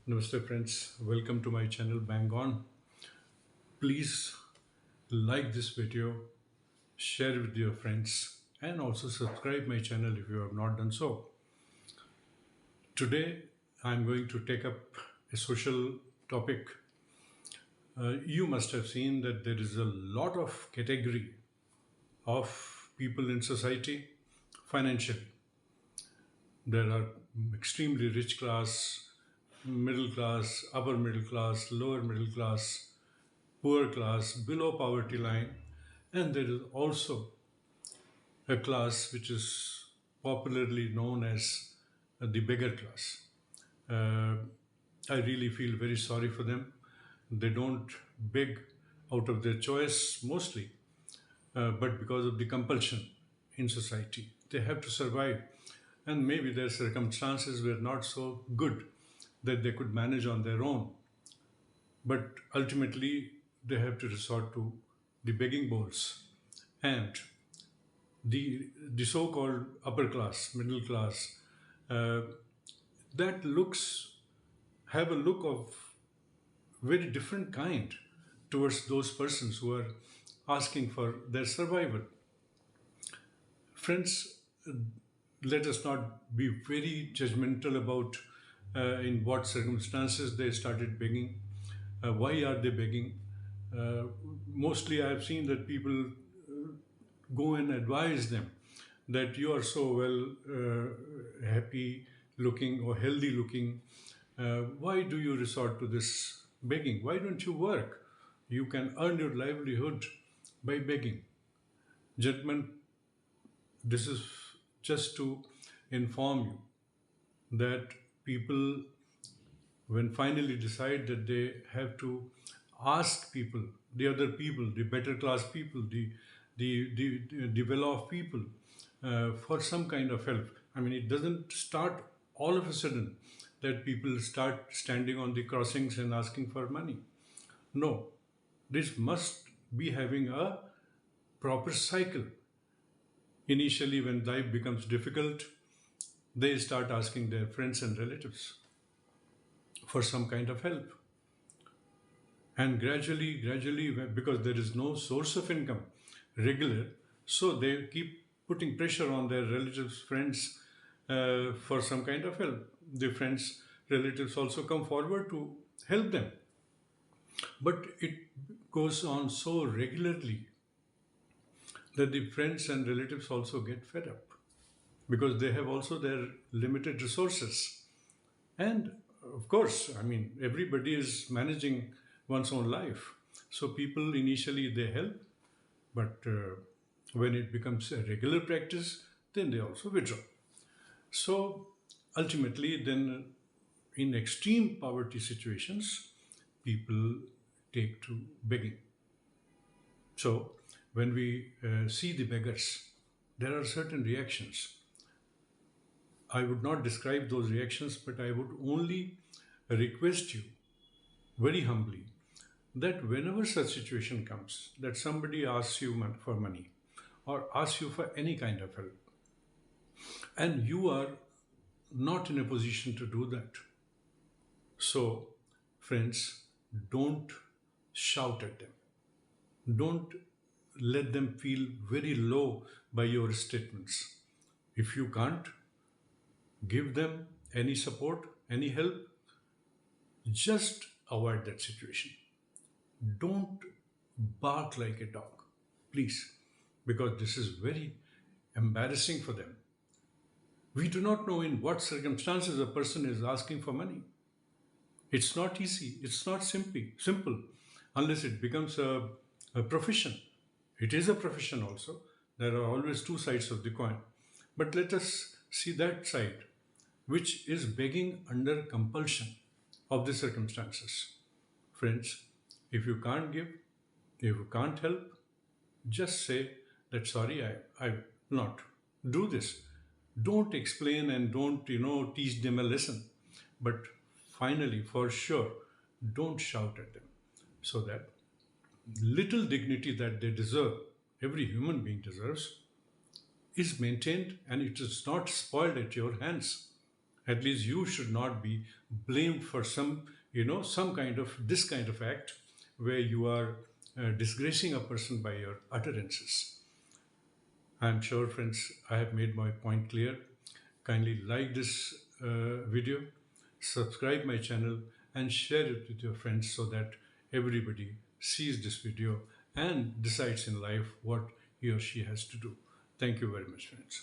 Namaste friends, welcome to my channel Bang On. Please like this video, share with your friends and also subscribe my channel if you have not done so. Today I'm going to take up a social topic. You must have seen that there is a lot of category of people in society financially. There are extremely rich class, middle class, upper middle class, lower middle class, poor class, below poverty line, and there is also a class which is popularly known as the beggar class. Uh, I really feel very sorry for them. They don't beg out of their choice mostly, but because of the compulsion in society. They have to survive, and maybe their circumstances were not so good that they could manage on their own. But ultimately, they have to resort to the begging bowls. And the so-called upper class, middle class, uh, that looks have a look of very different kind towards those persons who are asking for their survival. Friends, let us not be very judgmental about in what circumstances they started begging. Why are they begging? Mostly, I have seen that people go and advise them that you are so well happy looking or healthy looking. Why do you resort to this begging? Why don't you work? You can earn your livelihood by begging. Gentlemen, this is just to inform you that people, when finally decide that they have to ask people, the other people, the better class people, the well-off people, for some kind of help. I mean, it doesn't start all of a sudden that people start standing on the crossings and asking for money. No, this must be having a proper cycle. Initially, when life becomes difficult, they start asking their friends and relatives for some kind of help. And gradually, because there is no source of income regular, so they keep putting pressure on their relatives, friends, for some kind of help. The friends, relatives also come forward to help them. But it goes on so regularly that the friends and relatives also get fed up because they have also their limited resources. And of course, I mean, everybody is managing one's own life. So people initially they help, but when it becomes a regular practice, then they also withdraw. So ultimately, then in extreme poverty situations, people take to begging. So when we see the beggars, there are certain reactions. I would not describe those reactions, but I would only request you very humbly that whenever such situation comes, that somebody asks you for money or asks you for any kind of help, and you are not in a position to do that. So, friends, don't shout at them. Don't let them feel very low by your statements. If you can't give them any support, any help, just avoid that situation. Don't bark like a dog, please, because this is very embarrassing for them. We do not know in what circumstances a person is asking for money. It's not easy, it's not simple unless it becomes a profession. It is a profession also. There are always two sides of the coin. But let us see that side, which is begging under compulsion of the circumstances. Friends, if you can't give, if you can't help, just say that sorry, I will not do this. Don't explain and don't, teach them a lesson. But finally, for sure, don't shout at them so that little dignity that they deserve, every human being deserves, is maintained and it is not spoiled at your hands. At least you should not be blamed for some, some kind of this kind of act where you are disgracing a person by your utterances. I'm sure, friends, I have made my point clear. Kindly like this video, subscribe my channel, and share it with your friends so that everybody sees this video and decides in life what he or she has to do. Thank you very much, friends.